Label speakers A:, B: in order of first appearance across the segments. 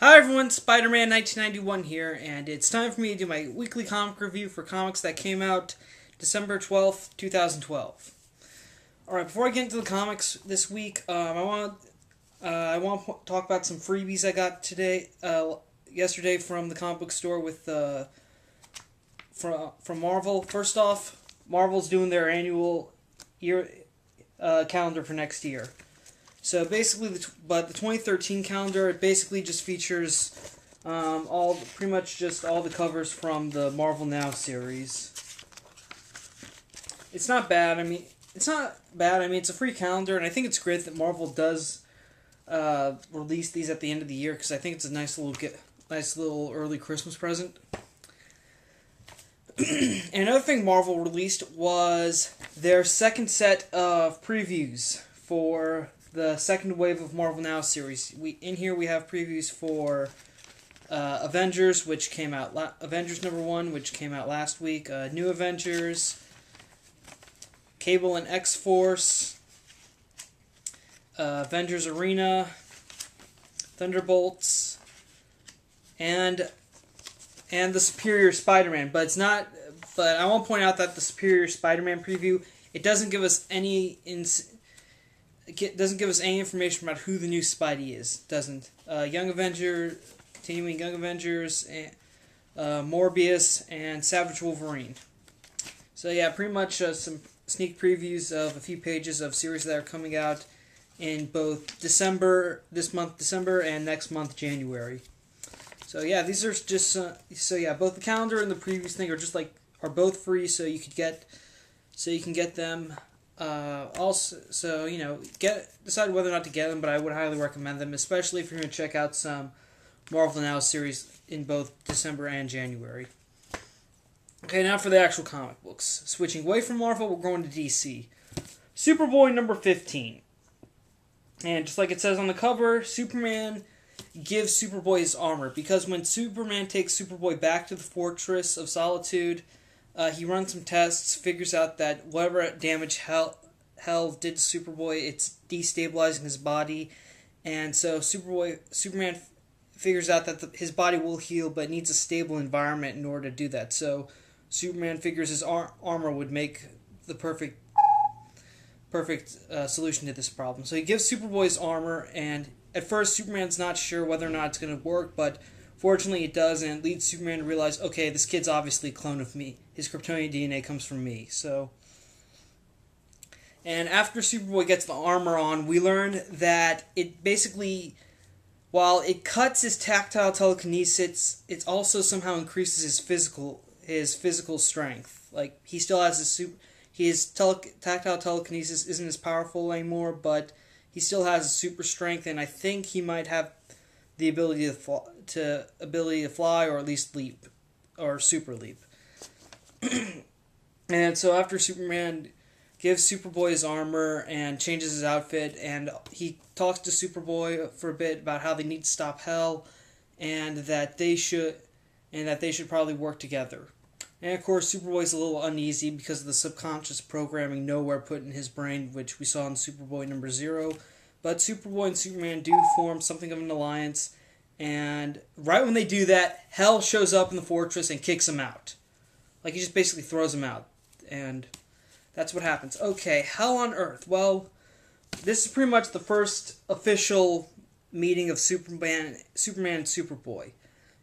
A: Hi everyone, Spider-Man 1991 here, and it's time for me to do my weekly comic review for comics that came out December 12th, 2012. Alright, before I get into the comics this week, I want to talk about some freebies I got yesterday from the comic book store from Marvel. First off, Marvel's doing their annual calendar for next year. So basically, the 2013 calendar, it basically just features pretty much just all the covers from the Marvel Now series. It's not bad. It's a free calendar, and I think it's great that Marvel does release these at the end of the year because I think it's a nice little early Christmas present. And another thing Marvel released was their second set of previews for the second wave of Marvel Now series. In here we have previews for Avengers, which came out Avengers #1, which came out last week. New Avengers, Cable and X-Force, Avengers Arena, Thunderbolts, and the Superior Spider-Man. But I want to point out that the Superior Spider-Man preview, it doesn't give us any information about who the new Spidey is. Doesn't. Continuing Young Avengers, Morbius, and Savage Wolverine. So yeah, pretty much some sneak previews of a few pages of series that are coming out in both December, and next month, January. So yeah, these are just both the calendar and the previews thing are both free, so you can get them. Decide whether or not to get them, but I would highly recommend them, especially if you're going to check out some Marvel Now series in both December and January. Okay, now for the actual comic books. Switching away from Marvel, we're going to DC. Superboy number 15. And just like it says on the cover, Superman gives Superboy his armor, because when Superman takes Superboy back to the Fortress of Solitude, he runs some tests, figures out that whatever damage Hell did to Superboy, it's destabilizing his body, and so Superman figures out that his body will heal, but needs a stable environment in order to do that. So Superman figures his armor would make the perfect solution to this problem. So he gives Superboy his armor, and at first Superman's not sure whether or not it's going to work, but fortunately it does, and it leads Superman to realize, okay, this kid's obviously a clone of me. His Kryptonian DNA comes from me. And after Superboy gets the armor on, we learn that it basically, while it cuts his tactile telekinesis, it also somehow increases his physical strength. Like, he still has his tactile telekinesis isn't as powerful anymore, but he still has a super strength, and I think he might have the ability to fly, or at least leap, or super leap. And so after Superman gives Superboy his armor and changes his outfit, and he talks to Superboy for a bit about how they need to stop Hell, and that they should probably work together. And of course, Superboy's a little uneasy because of the subconscious programming nowhere put in his brain, which we saw in Superboy number 0. But Superboy and Superman do form something of an alliance, and right when they do that, Hell shows up in the fortress and kicks him out. Like, he just basically throws him out, and that's what happens. Okay, Hell on Earth. Well, this is pretty much the first official meeting of Superman and Superboy.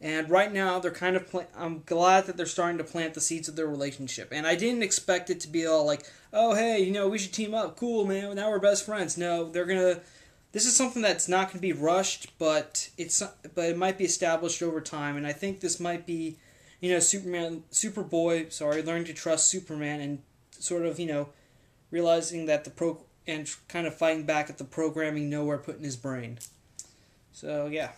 A: And right now, they're kind of I'm glad that they're starting to plant the seeds of their relationship. And I didn't expect it to be all like, oh, hey, we should team up. Cool, man. Now we're best friends. No, this is something that's not going to be rushed, but it might be established over time. And I think this might be, Superboy, learning to trust Superman and sort of, realizing that and kind of fighting back at the programming nowhere put in his brain. So, yeah.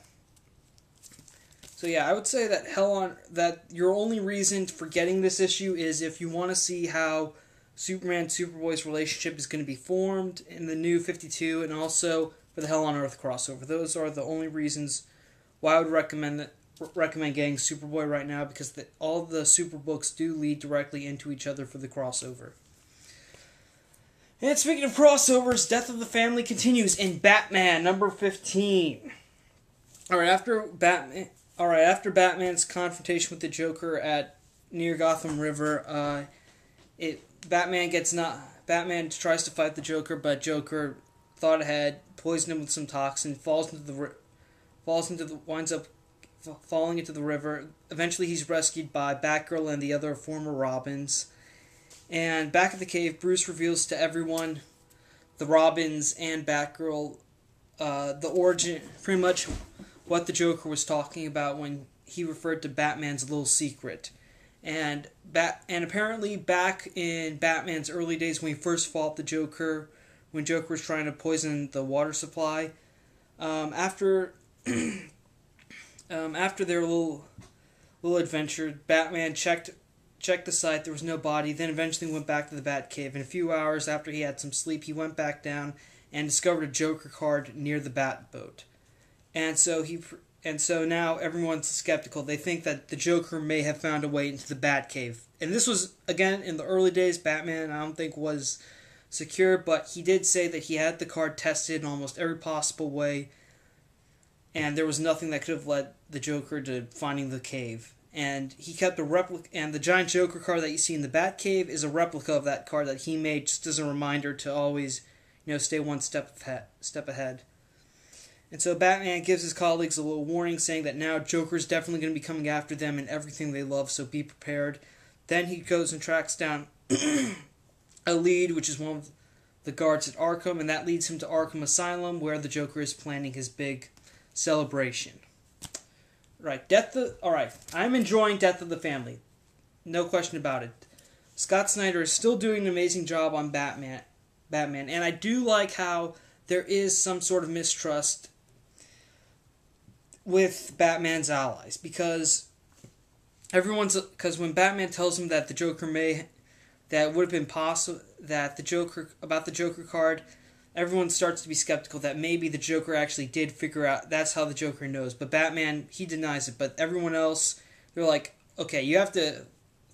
A: I would say that your only reason for getting this issue is if you want to see how Superman and Superboy's relationship is going to be formed in the new 52, and also for the Hell on Earth crossover. Those are the only reasons why I would recommend getting Superboy right now, because all the super books do lead directly into each other for the crossover. And speaking of crossovers, Death of the Family continues in Batman number 15. All right, after Batman's confrontation with the Joker at near Gotham River, Batman tries to fight the Joker, but Joker thought ahead, poisoned him with some toxin, winds up falling into the river. Eventually, he's rescued by Batgirl and the other former Robins. And back at the cave, Bruce reveals to everyone, the Robins and Batgirl, the origin, pretty much what the Joker was talking about when he referred to Batman's little secret. And apparently back in Batman's early days when he first fought the Joker, when Joker was trying to poison the water supply, after their little adventure, Batman checked the site. There was no body. Then eventually went back to the Batcave. And a few hours after he had some sleep, he went back down and discovered a Joker card near the Batboat. And so now everyone's skeptical. They think that the Joker may have found a way into the Batcave. And this was, again, in the early days. Batman, I don't think, was secure, but he did say that he had the card tested in almost every possible way, and there was nothing that could have led the Joker to finding the cave. And he kept a replica, and the giant Joker card that you see in the Batcave is a replica of that card that he made just as a reminder to always, stay one step ahead. And so Batman gives his colleagues a little warning saying that now Joker's definitely going to be coming after them and everything they love, so be prepared. Then he goes and tracks down a lead, which is one of the guards at Arkham, and that leads him to Arkham Asylum, where the Joker is planning his big celebration. Alright, I'm enjoying Death of the Family. No question about it. Scott Snyder is still doing an amazing job on Batman, and I do like how there is some sort of mistrust with Batman's allies, because when Batman tells him that the Joker that would have been possible, that the Joker card, everyone starts to be skeptical that maybe the Joker actually did figure out, that's how the Joker knows. But Batman, he denies it. But everyone else, they're like, okay, you have to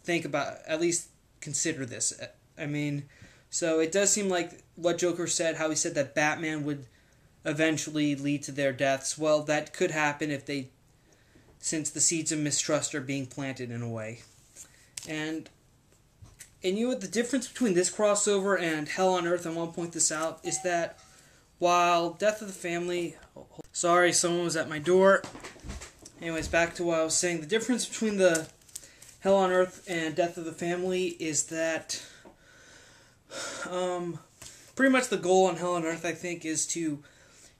A: think about, at least consider this. I mean, so it does seem like what Joker said, how he said that Batman would eventually lead to their deaths. Well, that could happen since the seeds of mistrust are being planted in a way. And you know what the difference between this crossover and Hell on Earth, I want to point this out, is that while Death of the Family... Sorry, someone was at my door. Anyways, back to what I was saying. The difference between the Hell on Earth and Death of the Family is that pretty much the goal on Hell on Earth, I think, is to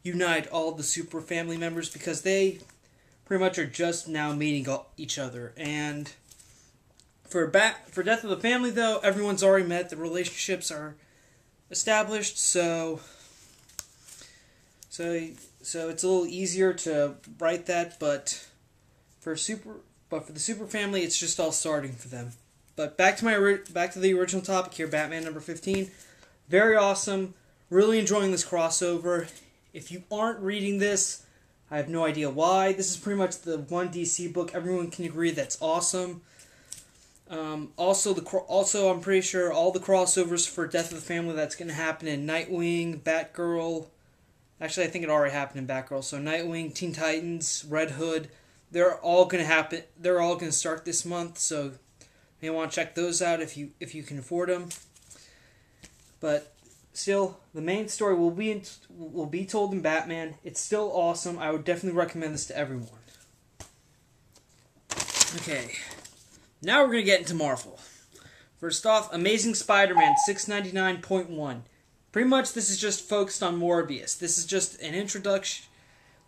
A: unite all the super family members, because they pretty much are just now meeting each other. And for Death of the Family, though, everyone's already met. The relationships are established, so it's a little easier to write that. But for the super family, it's just all starting for them. But back to the original topic here, Batman number 15. Very awesome. Really enjoying this crossover. If you aren't reading this, I have no idea why. This is pretty much the one DC book everyone can agree that's awesome. Also, I'm pretty sure all the crossovers for Death of the Family that's going to happen in Nightwing, Batgirl. Actually, I think it already happened in Batgirl. So Nightwing, Teen Titans, Red Hood, they're all going to happen. They're all going to start this month. So you may want to check those out if you can afford them. But still, the main story will be told in Batman. It's still awesome. I would definitely recommend this to everyone. Okay. Now we're going to get into Marvel. First off, Amazing Spider-Man 699.1. Pretty much this is just focused on Morbius. This is just an introduction.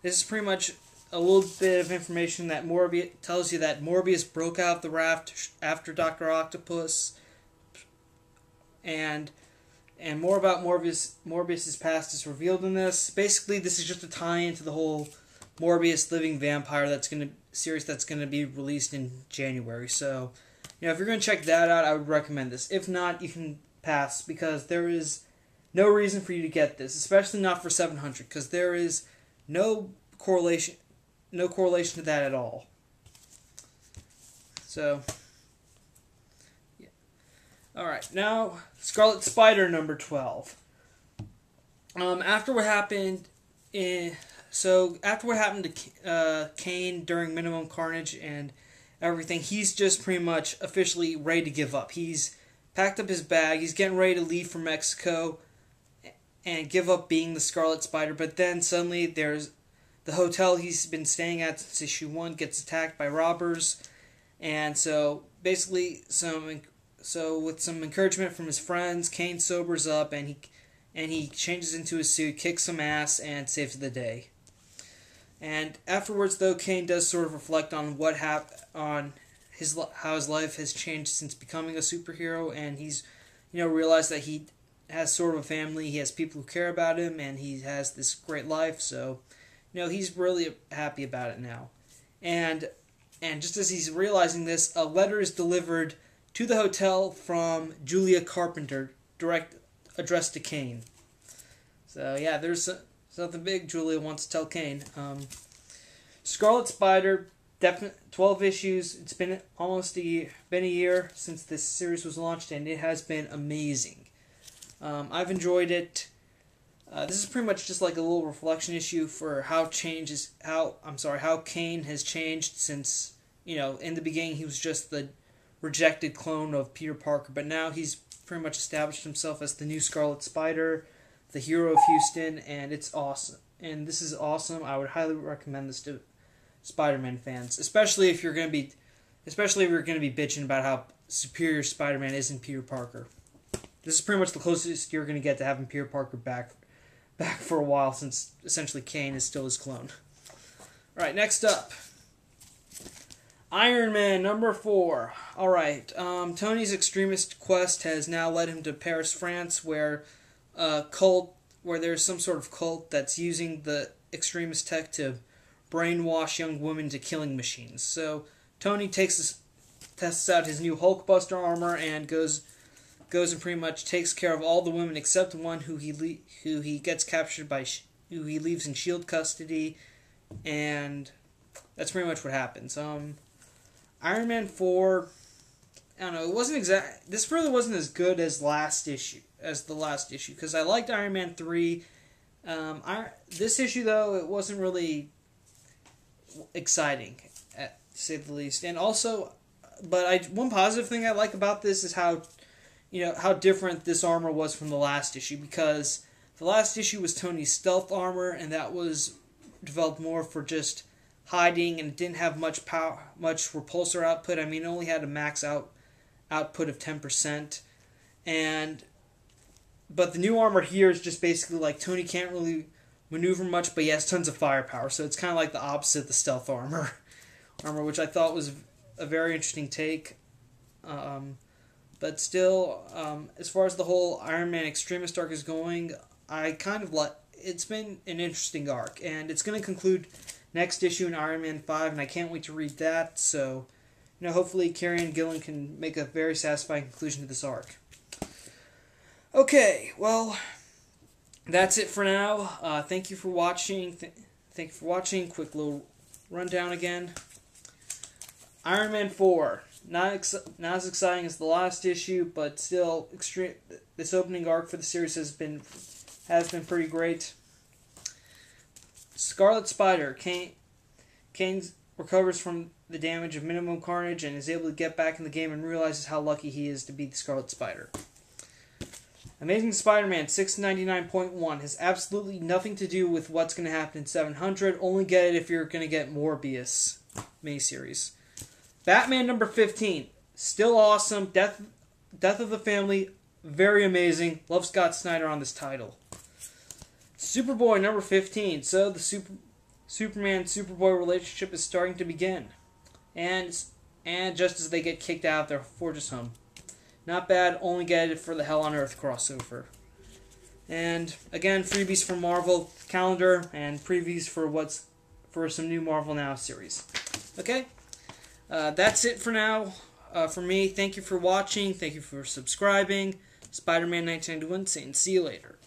A: This is pretty much a little bit of information that tells you that Morbius broke out of the raft after Dr. Octopus. And more about Morbius's past is revealed in this. Basically, this is just a tie-in to the whole Morbius living vampire series that's going to be released in January. So, if you're going to check that out, I would recommend this. If not, you can pass, because there is no reason for you to get this, especially not for 700, because there is no correlation to that at all. So, yeah. Alright, now Scarlet Spider number 12. After what happened so after what happened to Kane during Minimum Carnage and everything, he's just pretty much officially ready to give up. He's packed up his bag. He's getting ready to leave for Mexico and give up being the Scarlet Spider. But then suddenly there's the hotel he's been staying at since issue 1 gets attacked by robbers. And so basically with some encouragement from his friends, Kane sobers up and he changes into his suit, kicks some ass, and saves the day. And afterwards, though, Kane does sort of reflect on what how his life has changed since becoming a superhero, and he's realized that he has sort of a family, he has people who care about him, and he has this great life. So, he's really happy about it now. And just as he's realizing this, a letter is delivered to the hotel from Julia Carpenter, addressed to Kane. So yeah, there's something big Julia wants to tell Kane. Scarlet Spider, 12 issues. It's been almost a year since this series was launched, and it has been amazing. I've enjoyed it. This is pretty much just like a little reflection issue for how Kane has changed since, in the beginning he was just the rejected clone of Peter Parker, but now he's pretty much established himself as the new Scarlet Spider, the hero of Houston, and it's awesome. And this is awesome. I would highly recommend this to Spider-Man fans, especially if you're going to be bitching about how superior Spider-Man is in Peter Parker. This is pretty much the closest you're going to get to having Peter Parker back for a while, since essentially Kane is still his clone. All right, next up, Iron Man number 4. All right, Tony's extremist quest has now led him to Paris, France, where there's some sort of cult that's using the extremist tech to brainwash young women to killing machines. So Tony tests out his new Hulkbuster armor and goes and pretty much takes care of all the women except one who he gets captured by, who he leaves in SHIELD custody, and that's pretty much what happens. Iron Man 4, I don't know, this really wasn't as good as the last issue, because I liked Iron Man 3. This issue, though, it wasn't really exciting, to say the least. And also, one positive thing I like about this is how different this armor was from the last issue, because the last issue was Tony's stealth armor, and that was developed more for just hiding, and it didn't have much repulsor output. I mean, it only had a max output of 10%, but the new armor here is just basically like Tony can't really maneuver much, but he has tons of firepower, so it's kind of like the opposite of the stealth armor, which I thought was a very interesting take. But still, as far as the whole Iron Man Extremist arc is going, it's been an interesting arc, and it's going to conclude next issue in Iron Man 5, and I can't wait to read that. So, hopefully Kieran Gillen can make a very satisfying conclusion to this arc. Okay, well, that's it for now. Thank you for watching. Thank you for watching. Quick little rundown again. Iron Man 4. Not as exciting as the last issue, but still extreme. This opening arc for the series has been pretty great. Scarlet Spider. Kane recovers from the damage of Minimum Carnage and is able to get back in the game and realizes how lucky he is to be the Scarlet Spider. Amazing Spider-Man 699.1 has absolutely nothing to do with what's going to happen in 700. Only get it if you're going to get Morbius miniseries. Batman number 15, still awesome. Death of the Family, very amazing. Love Scott Snyder on this title. Superboy number 15. So the Superman-Superboy relationship is starting to begin, and just as they get kicked out of their fortress home. Not bad. Only get it for the Hell on Earth crossover. And again, freebies for Marvel calendar and previews for some new Marvel Now series. Okay. That's it for now for me. Thank you for watching. Thank you for subscribing. Spider-Man 1991 saying see you later.